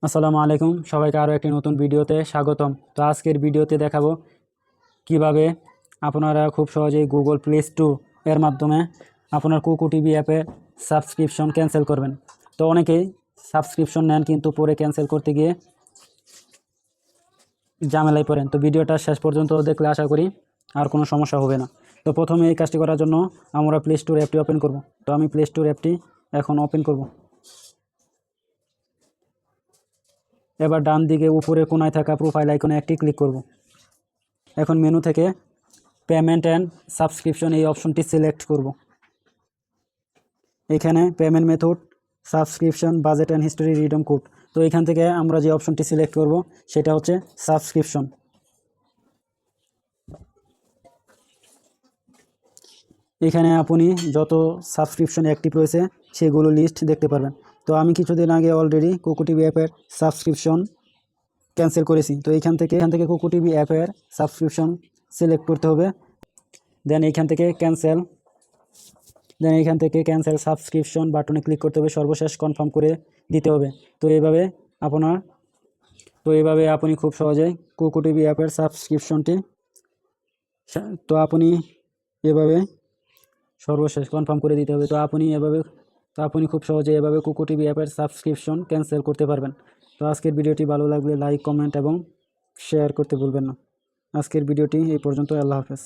আসসালামু আলাইকুম সবাইকে আরও একটি নতুন ভিডিওতে স্বাগতম। তো আজকের ভিডিওতে দেখাবো কিভাবে আপনারা খুব সহজেই গুগল প্লে স্টোর এর মাধ্যমে আপনার কুকু টিভি অ্যাপে সাবস্ক্রিপশন ক্যান্সেল করবেন। তো অনেকেই সাবস্ক্রিপশন নেন কিন্তু পরে ক্যান্সেল করতে গিয়ে ঝামেলায় পড়েন। তো ভিডিওটা শেষ পর্যন্ত দেখলে আশা করি আর কোনো সমস্যা হবে না। তো প্রথমে এই কাজটি করার জন্য আমরা প্লে স্টোর অ্যাপটি ওপেন করব। তো আমি প্লে স্টোর অ্যাপটি এখন ওপেন করব। এবার ডান দিকে উপরে কোনায় থাকা প্রোফাইল আইকনে একটি ক্লিক করব। এখন মেনু থেকে পেমেন্ট অ্যান্ড সাবস্ক্রিপশন এই অপশনটি সিলেক্ট করব। এখানে payment method, subscription, budget and history, redeem code. তো এখান থেকে আমরা যে অপশনটি সিলেক্ট করব সেটা হচ্ছে সাবস্ক্রিপশন। এখানে আপনি যত সাবস্ক্রিপশন অ্যাক্টিভ রয়েছে সেগুলো লিস্ট দেখতে পারবেন। তো আমি কিছুদিন আগে অলরেডি কুকু টিভি অ্যাপের সাবস্ক্রিপশন ক্যান্সেল করেছি। তো এখান থেকে কুকু টিভি অ্যাপের সাবস্ক্রিপশন সিলেক্ট করতে হবে। দেন এখান থেকে ক্যান্সেল সাবস্ক্রিপশন বাটনে ক্লিক করতে হবে, সর্বশেষ কনফার্ম করে দিতে হবে। তো এইভাবে আপনি খুব সহজেই কুকু টিভি অ্যাপের সাবস্ক্রিপশনটি এভাবে সর্বশেষ কনফার্ম করে দিতে হবে। তো আপনি খুব সহজে এভাবে কুকু টিভি অ্যাপের সাবস্ক্রিপশন ক্যান্সেল করতে পারবেন। তো আজকের ভিডিওটি ভালো লাগলে লাইক, কমেন্ট এবং শেয়ার করতে ভুলবেন না। আজকের ভিডিওটি এই পর্যন্ত। আল্লাহ হাফেজ।